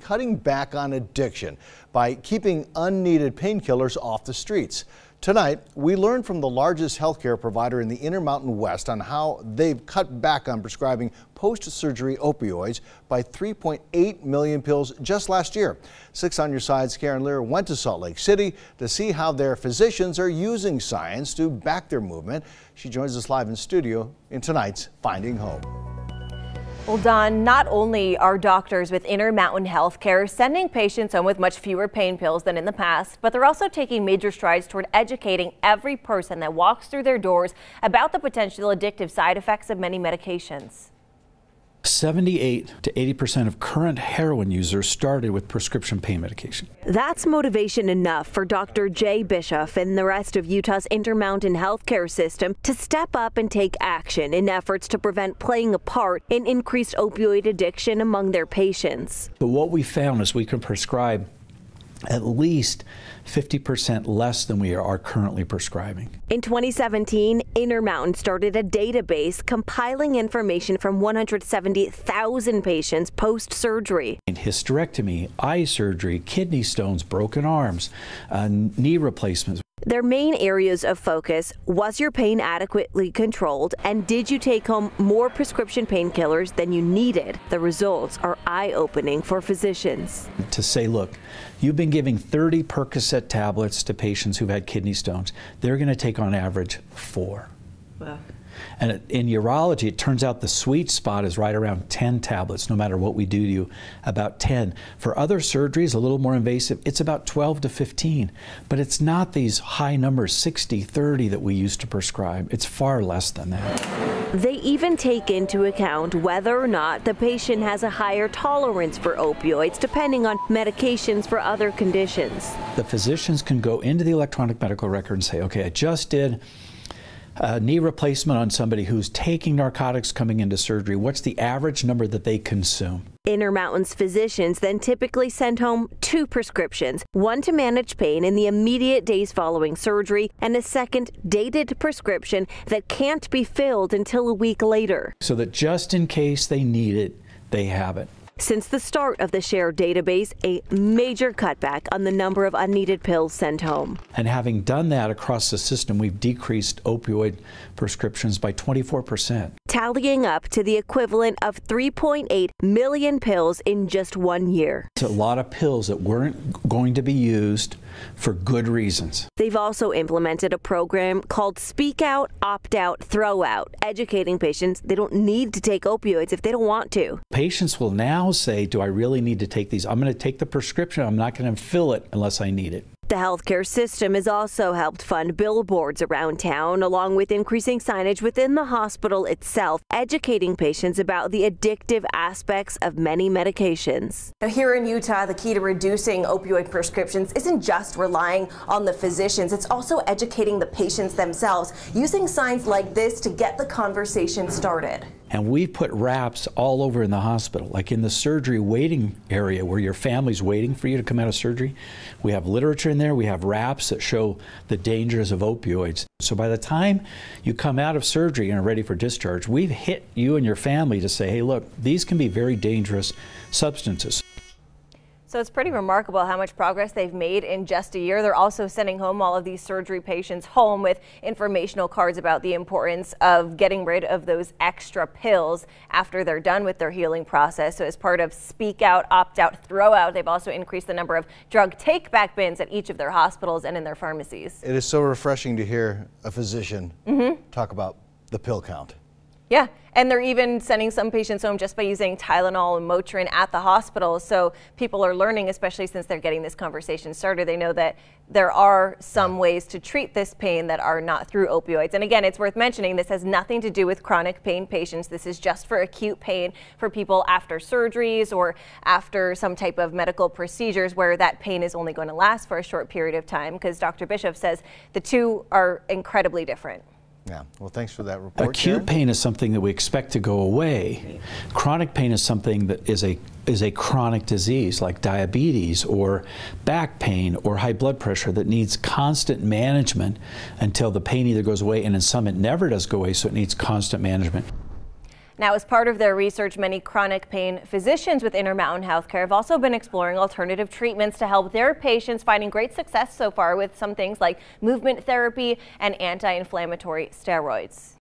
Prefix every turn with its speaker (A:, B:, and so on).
A: cutting back on addiction by keeping unneeded painkillers off the streets. Tonight, we learned from the largest healthcare provider in the Intermountain West on how they've cut back on prescribing post-surgery opioids by 3.8 million pills just last year. 6 on Your Side's Karen Lear went to Salt Lake City to see how their physicians are using science to back their movement. She joins us live in studio in tonight's Finding Hope.
B: Well, Don, not only are doctors with Intermountain Healthcare sending patients home with much fewer pain pills than in the past, but they're also taking major strides toward educating every person that walks through their doors about the potential addictive side effects of many medications.
C: 78 to 80% of current heroin users started with prescription pain medication.
B: That's motivation enough for Dr. Jay Bishop and the rest of Utah's Intermountain Healthcare system to step up and take action in efforts to prevent playing a part in increased opioid addiction among their patients.
C: But what we found is we can prescribe at least 50% less than we are currently prescribing.
B: In 2017, Intermountain started a database compiling information from 170,000 patients post-surgery.
C: Hysterectomy, eye surgery, kidney stones, broken arms, knee replacements.
B: Their main areas of focus: was your pain adequately controlled, and did you take home more prescription painkillers than you needed? The results are eye-opening for physicians.
C: To say, look, you've been giving 30 Percocet tablets to patients who've had kidney stones. They're going to take on average 4. Wow. And in urology, it turns out the sweet spot is right around 10 tablets, no matter what we do to you, about 10. For other surgeries, a little more invasive, it's about 12 to 15. But it's not these high numbers, 60, 30, that we used to prescribe. It's far less than that.
B: They even take into account whether or not the patient has a higher tolerance for opioids, depending on medications for other conditions.
C: The physicians can go into the electronic medical record and say, okay, I just did a knee replacement on somebody who's taking narcotics coming into surgery. What's the average number that they consume?
B: Intermountain's physicians then typically send home 2 prescriptions, one to manage pain in the immediate days following surgery, and a second dated prescription that can't be filled until a week later.
C: So that just in case they need it, they have it.
B: Since the start of the shared database, a major cutback on the number of unneeded pills sent home.
C: And having done that across the system, we've decreased opioid prescriptions by 24%.
B: Tallying up to the equivalent of 3.8 million pills in just 1 year.
C: It's a lot of pills that weren't going to be used for good reasons.
B: They've also implemented a program called Speak Out, Opt Out, Throw Out, educating patients they don't need to take opioids if they don't want to.
C: Patients will now say, do I really need to take these? I'm going to take the prescription. I'm not going to fill it unless I need it.
B: The healthcare system has also helped fund billboards around town, along with increasing signage within the hospital itself, educating patients about the addictive aspects of many medications.
D: Now, here in Utah, the key to reducing opioid prescriptions isn't just relying on the physicians, it's also educating the patients themselves, using signs like this to get the conversation started.
C: And we put wraps all over in the hospital, like in the surgery waiting area where your family's waiting for you to come out of surgery. We have literature in there. We have wraps that show the dangers of opioids. So by the time you come out of surgery and are ready for discharge, we've hit you and your family to say, hey, look, these can be very dangerous substances.
B: So it's pretty remarkable how much progress they've made in just a year. They're also sending home all of these surgery patients home with informational cards about the importance of getting rid of those extra pills after they're done with their healing process. So as part of Speak Out, Opt Out, Throw Out, they've also increased the number of drug take-back bins at each of their hospitals and in their pharmacies.
A: It is so refreshing to hear a physician talk about the pill count.
B: Yeah, and they're even sending some patients home just by using Tylenol and Motrin at the hospital. So people are learning, especially since they're getting this conversation started. They know that there are some ways to treat this pain that are not through opioids. And again, it's worth mentioning this has nothing to do with chronic pain patients. This is just for acute pain for people after surgeries or after some type of medical procedures where that pain is only going to last for a short period of time, because Dr. Bishop says the two are incredibly different.
A: Yeah, well, thanks for that report.
C: Acute pain is something that we expect to go away. Chronic pain is something that is a chronic disease like diabetes or back pain or high blood pressure that needs constant management until the pain either goes away, and in some it never does go away, so it needs constant management.
B: Now, as part of their research, many chronic pain physicians with Intermountain Healthcare have also been exploring alternative treatments to help their patients, finding great success so far with some things like movement therapy and anti-inflammatory steroids.